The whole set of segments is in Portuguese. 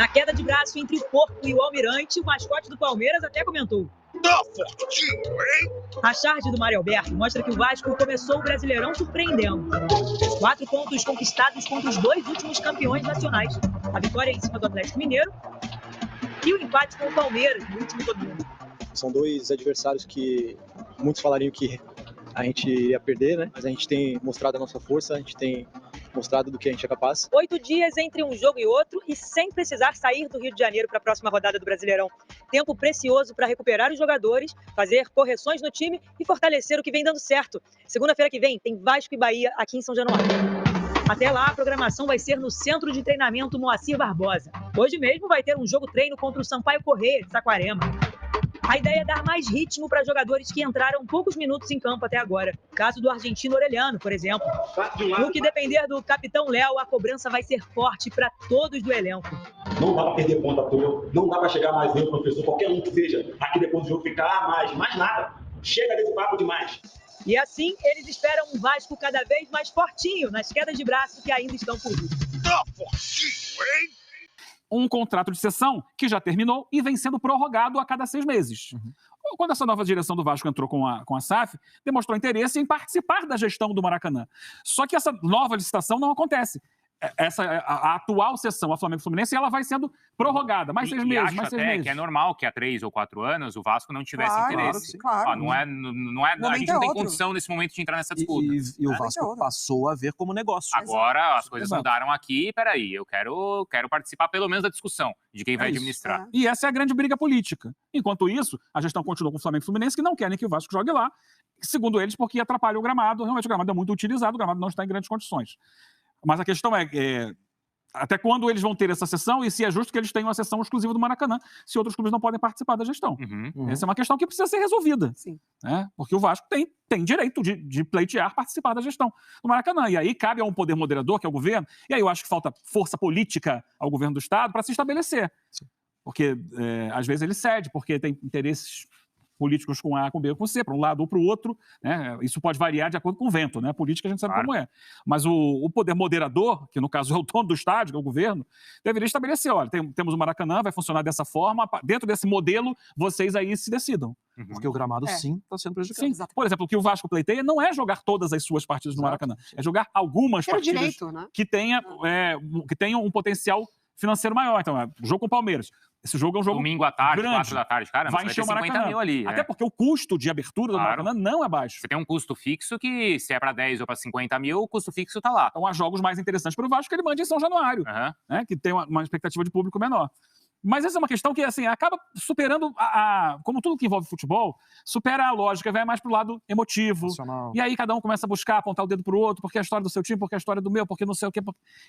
Na queda de braço entre o Porco e o Almirante, o mascote do Palmeiras até comentou: "Tá fortinho, hein?" A charge do Mário Alberto mostra que o Vasco começou o Brasileirão surpreendendo. 4 pontos conquistados contra os 2 últimos campeões nacionais. A vitória em cima do Atlético Mineiro e o empate com o Palmeiras no último domingo. São 2 adversários que muitos falariam que a gente ia perder, né? Mas a gente tem mostrado a nossa força, a gente tem mostrado do que a gente é capaz. 8 dias entre um jogo e outro e sem precisar sair do Rio de Janeiro para a próxima rodada do Brasileirão. Tempo precioso para recuperar os jogadores, fazer correções no time e fortalecer o que vem dando certo. Segunda-feira que vem tem Vasco e Bahia aqui em São Januário. Até lá, a programação vai ser no Centro de Treinamento Moacir Barbosa. Hoje mesmo vai ter um jogo-treino contra o Sampaio Corrêa, de Saquarema. A ideia é dar mais ritmo para jogadores que entraram poucos minutos em campo até agora. Caso do argentino Orelhano, por exemplo. No que depender do capitão Léo, a cobrança vai ser forte para todos do elenco. Não dá para perder ponta à toa, não dá para chegar mais eu, professor, qualquer um que seja, aqui depois do jogo ficar mais nada. Chega desse papo demais. E assim, eles esperam um Vasco cada vez mais fortinho nas quedas de braço que ainda estão por vir. "Tá fortinho, hein?" Um contrato de cessão que já terminou e vem sendo prorrogado a cada 6 meses. Quando essa nova direção do Vasco entrou com a SAF, demonstrou interesse em participar da gestão do Maracanã. Só que essa nova licitação não acontece. A atual sessão, a Flamengo e Fluminense, ela vai sendo prorrogada. Mais 6 meses, mais 6 meses. Que é normal que há 3 ou 4 anos o Vasco não tivesse interesse. Claro. A gente não tem condição nesse momento de entrar nessa disputa. E o Vasco passou a ver como negócio. Agora as coisas mudaram aqui, peraí, eu quero participar pelo menos da discussão de quem vai administrar. E essa é a grande briga política. Enquanto isso, a gestão continua com o Flamengo e Fluminense, que não querem que o Vasco jogue lá, segundo eles, porque atrapalha o gramado. Realmente o gramado é muito utilizado, o gramado não está em grandes condições. Mas a questão é até quando eles vão ter essa sessão e se é justo que eles tenham a sessão exclusiva do Maracanã, se outros clubes não podem participar da gestão. Essa é uma questão que precisa ser resolvida. Sim. Né? Porque o Vasco tem direito de pleitear participar da gestão do Maracanã. E aí cabe a um poder moderador, que é o governo, e aí eu acho que falta força política ao governo do Estado para se estabelecer. Sim. Porque, às vezes, ele cede, porque tem interesses políticos com A, com B, com C, para um lado ou para o outro, né? Isso pode variar de acordo com o vento, né? A política a gente sabe como é. Mas o poder moderador, que no caso é o dono do estádio, que é o governo, deveria estabelecer, olha, temos o Maracanã, vai funcionar dessa forma, dentro desse modelo, vocês aí se decidam. Porque o gramado, sim, está sendo prejudicado. Sim. Por exemplo, o que o Vasco pleiteia não é jogar todas as suas partidas no Maracanã, é jogar algumas partidas direito, né? que tenham um potencial financeiro maior. Então, jogo com o Palmeiras. Esse jogo é um jogo domingo à tarde, grande. 4 da tarde, cara, vai encher o Maracanã. 50 mil ali. Até porque o custo de abertura do Maracanã não é baixo. Você tem um custo fixo que, se é para 10 ou para 50 mil, o custo fixo está lá. Então, há jogos mais interessantes para o Vasco que ele manda em São Januário, né, que tem uma expectativa de público menor. Mas essa é uma questão que, assim, acaba superando, como tudo que envolve futebol, supera a lógica, vai mais pro lado emotivo. Nacional. E aí cada um começa a buscar, apontar o dedo pro outro, porque é a história do seu time, porque é a história do meu, porque não sei o quê.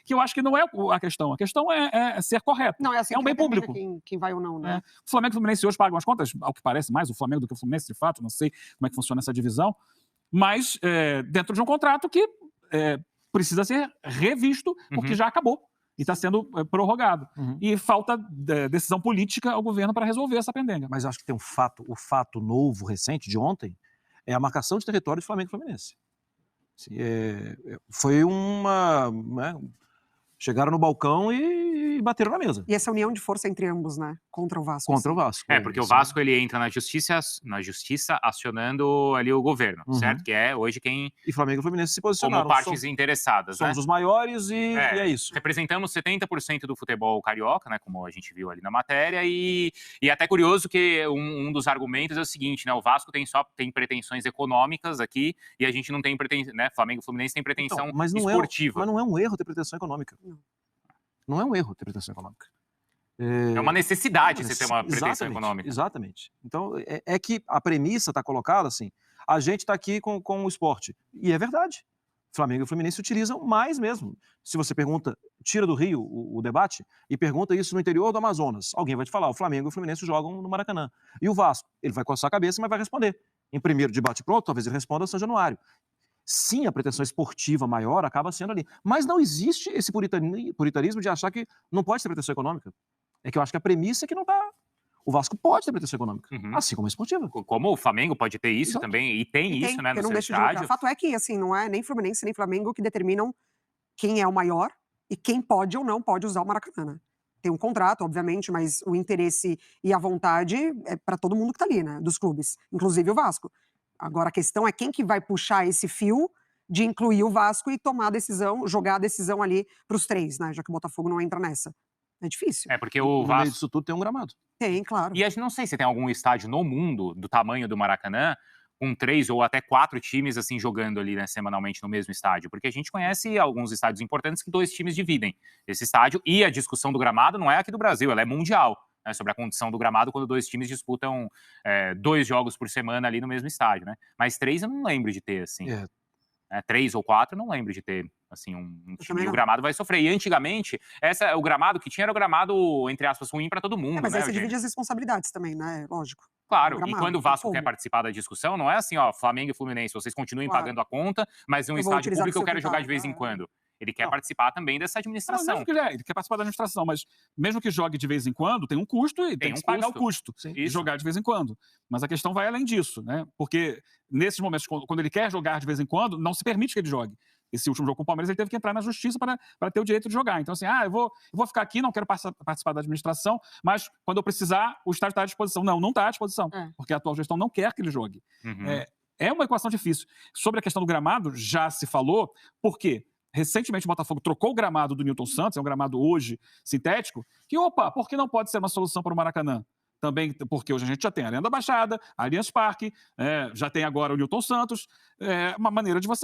Que eu acho que não é a questão. A questão é ser correto. Não, é assim, um bem público. Quem vai ou não, né? O Flamengo e o Fluminense hoje pagam as contas, ao que parece, mais o Flamengo do que o Fluminense, de fato, não sei como é que funciona essa divisão, mas dentro de um contrato que precisa ser revisto, porque já acabou. E está sendo prorrogado. E falta decisão política ao governo para resolver essa pendenga. Mas acho que tem o fato novo, recente, de ontem, é a marcação de território do Flamengo e Fluminense. Foi uma... Né, chegaram no balcão e bateram na mesa. E essa união de força entre ambos, né? Contra o Vasco. Contra o Vasco. Porque o Vasco ele entra na justiça acionando ali o governo, certo? Que é hoje quem... E Flamengo e Fluminense se posicionaram. Como partes interessadas, somos os maiores e é isso. Representamos 70% do futebol carioca, né? Como a gente viu ali na matéria. E até curioso que um dos argumentos é o seguinte, né? O Vasco tem pretensões econômicas aqui e a gente não tem pretensão, né? Flamengo e Fluminense tem pretensão esportiva. Mas não é um erro ter pretensão econômica. Não é um erro ter pretensão econômica. É uma necessidade você ter uma pretensão econômica. Exatamente. Então, é que a premissa está colocada assim, a gente está aqui com o esporte. E é verdade. Flamengo e Fluminense utilizam mais mesmo. Se você pergunta, tira do Rio o debate e pergunta isso no interior do Amazonas, alguém vai te falar, o Flamengo e o Fluminense jogam no Maracanã. E o Vasco? Ele vai coçar a cabeça, mas vai responder. Em primeiro debate pronto, talvez ele responda São Januário. Sim, a pretensão esportiva maior acaba sendo ali. Mas não existe esse puritanismo de achar que não pode ter pretensão econômica. É que eu acho que a premissa é que não está... O Vasco pode ter pretensão econômica, assim como a esportiva. Como o Flamengo pode ter isso também, e tem isso, né, no seu estádio. O fato é que, assim, não é nem Fluminense nem Flamengo que determinam quem é o maior e quem pode ou não pode usar o Maracanã, né? tem um contrato, obviamente, mas o interesse e a vontade é para todo mundo que tá ali, né? Dos clubes, inclusive o Vasco. Agora a questão é quem que vai puxar esse fio de incluir o Vasco e tomar a decisão, jogar a decisão ali para os 3, né? Já que o Botafogo não entra nessa. É difícil. É porque No o meio Vasco... disso tudo tem um gramado. Tem, claro. E a gente não sei se tem algum estádio no mundo do tamanho do Maracanã com 3 ou até 4 times assim jogando ali, né, semanalmente no mesmo estádio, porque a gente conhece alguns estádios importantes que 2 times dividem esse estádio, e a discussão do gramado não é aqui do Brasil, ela é mundial, né, sobre a condição do gramado quando 2 times disputam 2 jogos por semana ali no mesmo estádio, né? Mas 3 eu não lembro de ter, assim. 3 ou 4 eu não lembro de ter, assim, um time. E o gramado vai sofrer. E antigamente, o gramado que tinha era o gramado, entre aspas, ruim para todo mundo, mas né, aí você Eugênio? divide as responsabilidades também, né? Lógico. Claro, Gramado, e quando o Vasco como? quer participar da discussão, não é assim, ó, Flamengo e Fluminense, vocês continuem Claro. pagando a conta, mas um Eu vou estádio utilizar público do eu seu quero jogar de quintal. vez em quando. Ele quer Não. participar também dessa Não, administração. mesmo que ele quer participar da administração, mas mesmo que jogue de vez em quando, tem um custo e tem um que pagar o custo. custo de Isso. jogar de vez em quando. Mas a questão vai além disso, né? Porque nesses momentos, quando ele quer jogar de vez em quando, não se permite que ele jogue. Esse último jogo com o Palmeiras, ele teve que entrar na justiça para ter o direito de jogar. Então, assim, eu vou ficar aqui, não quero participar da administração, mas quando eu precisar, o estádio está à disposição. Não está à disposição, porque a atual gestão não quer que ele jogue. Uhum. É uma equação difícil. Sobre a questão do gramado, já se falou, por quê? Recentemente o Botafogo trocou o gramado do Newton Santos, é um gramado hoje sintético, que, por que não pode ser uma solução para o Maracanã? Também porque hoje a gente já tem a Arena da Baixada, a Allianz Parque, já tem agora o Newton Santos, uma maneira de você